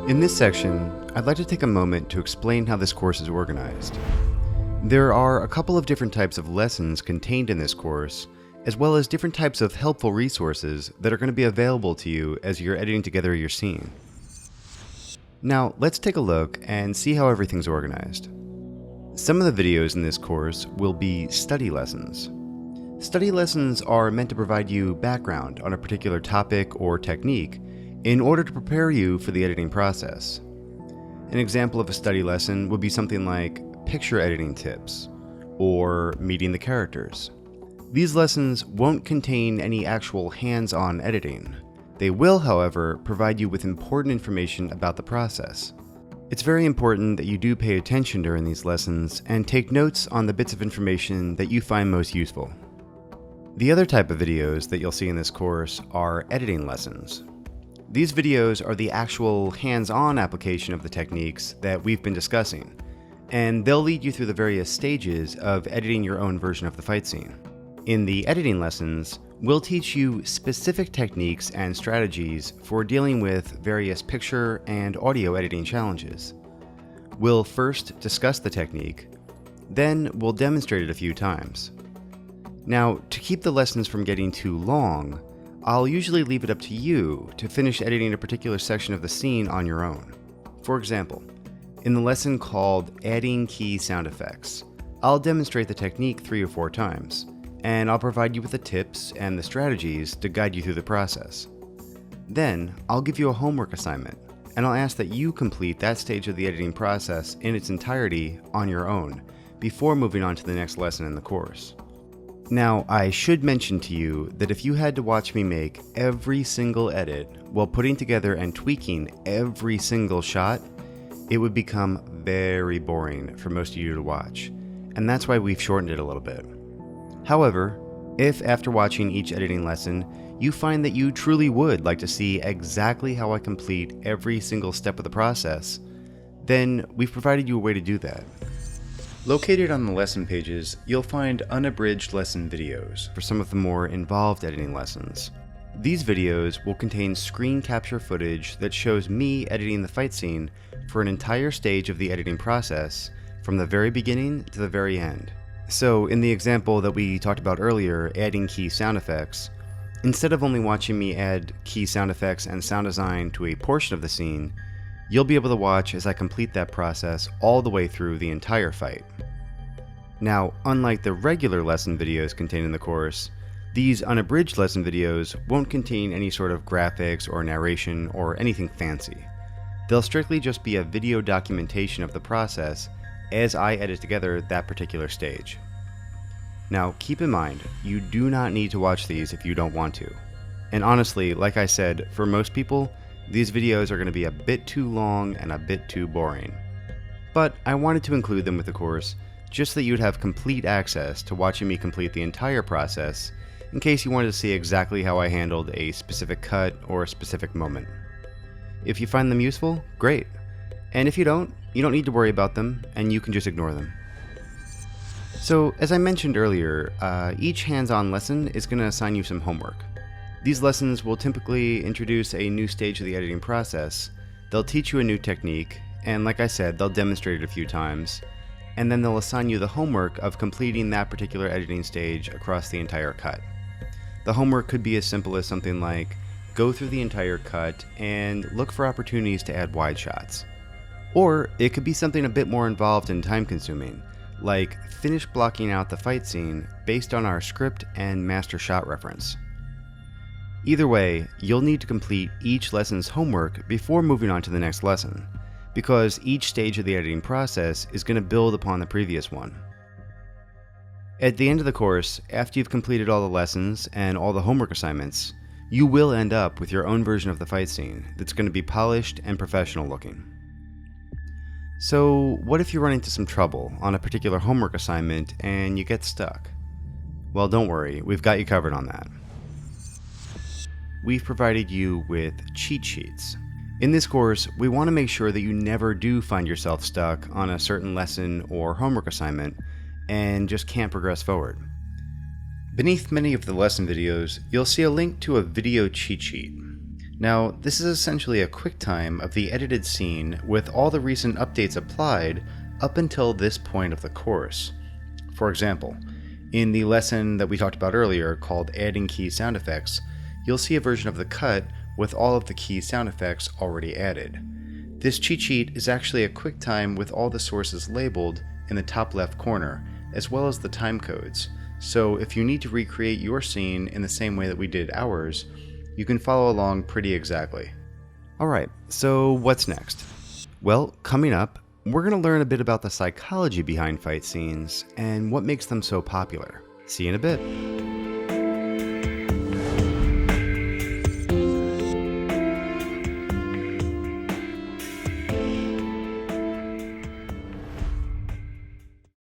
In this section, I'd like to take a moment to explain how this course is organized. There are a couple of different types of lessons contained in this course, as well as different types of helpful resources that are going to be available to you as you're editing together your scene. Now, let's take a look and see how everything's organized. Some of the videos in this course will be study lessons. Study lessons are meant to provide you background on a particular topic or technique in order to prepare you for the editing process. An example of a study lesson would be something like picture editing tips or meeting the characters. These lessons won't contain any actual hands-on editing. They will, however, provide you with important information about the process. It's very important that you do pay attention during these lessons and take notes on the bits of information that you find most useful. The other type of videos that you'll see in this course are editing lessons. These videos are the actual hands-on application of the techniques that we've been discussing, and they'll lead you through the various stages of editing your own version of the fight scene. In the editing lessons, we'll teach you specific techniques and strategies for dealing with various picture and audio editing challenges. We'll first discuss the technique, then we'll demonstrate it a few times. Now, to keep the lessons from getting too long, I'll usually leave it up to you to finish editing a particular section of the scene on your own. For example, in the lesson called Adding Key Sound Effects, I'll demonstrate the technique 3 or 4 times, and I'll provide you with the tips and the strategies to guide you through the process. Then, I'll give you a homework assignment, and I'll ask that you complete that stage of the editing process in its entirety on your own, before moving on to the next lesson in the course. Now, I should mention to you that if you had to watch me make every single edit while putting together and tweaking every single shot, it would become very boring for most of you to watch, and that's why we've shortened it a little bit. However, if after watching each editing lesson, you find that you truly would like to see exactly how I complete every single step of the process, then we've provided you a way to do that. Located on the lesson pages, you'll find unabridged lesson videos for some of the more involved editing lessons. These videos will contain screen capture footage that shows me editing the fight scene for an entire stage of the editing process, from the very beginning to the very end. So, in the example that we talked about earlier, adding key sound effects, instead of only watching me add key sound effects and sound design to a portion of the scene, you'll be able to watch as I complete that process all the way through the entire fight. Now, unlike the regular lesson videos contained in the course, these unabridged lesson videos won't contain any sort of graphics or narration or anything fancy. They'll strictly just be a video documentation of the process as I edit together that particular stage. Now, keep in mind, you do not need to watch these if you don't want to. And honestly, like I said, for most people, these videos are going to be a bit too long and a bit too boring. But I wanted to include them with the course just so that you'd have complete access to watching me complete the entire process in case you wanted to see exactly how I handled a specific cut or a specific moment. If you find them useful, great. And if you don't need to worry about them, and you can just ignore them. So, as I mentioned earlier, each hands-on lesson is going to assign you some homework. These lessons will typically introduce a new stage of the editing process, they'll teach you a new technique, and like I said, they'll demonstrate it a few times, and then they'll assign you the homework of completing that particular editing stage across the entire cut. The homework could be as simple as something like, go through the entire cut and look for opportunities to add wide shots. Or it could be something a bit more involved and time-consuming, like finish blocking out the fight scene based on our script and master shot reference. Either way, you'll need to complete each lesson's homework before moving on to the next lesson, because each stage of the editing process is going to build upon the previous one. At the end of the course, after you've completed all the lessons and all the homework assignments, you will end up with your own version of the fight scene that's going to be polished and professional looking. So, what if you run into some trouble on a particular homework assignment and you get stuck? Well, don't worry, we've got you covered on that. We've provided you with cheat sheets. In this course, we want to make sure that you never do find yourself stuck on a certain lesson or homework assignment and just can't progress forward. Beneath many of the lesson videos, you'll see a link to a video cheat sheet. Now, this is essentially a QuickTime of the edited scene with all the recent updates applied up until this point of the course. For example, in the lesson that we talked about earlier called Adding Key Sound Effects, you'll see a version of the cut with all of the key sound effects already added. This cheat sheet is actually a QuickTime with all the sources labeled in the top left corner, as well as the time codes. So if you need to recreate your scene in the same way that we did ours, you can follow along pretty exactly. Alright, so what's next? Well, coming up, we're going to learn a bit about the psychology behind fight scenes and what makes them so popular. See you in a bit.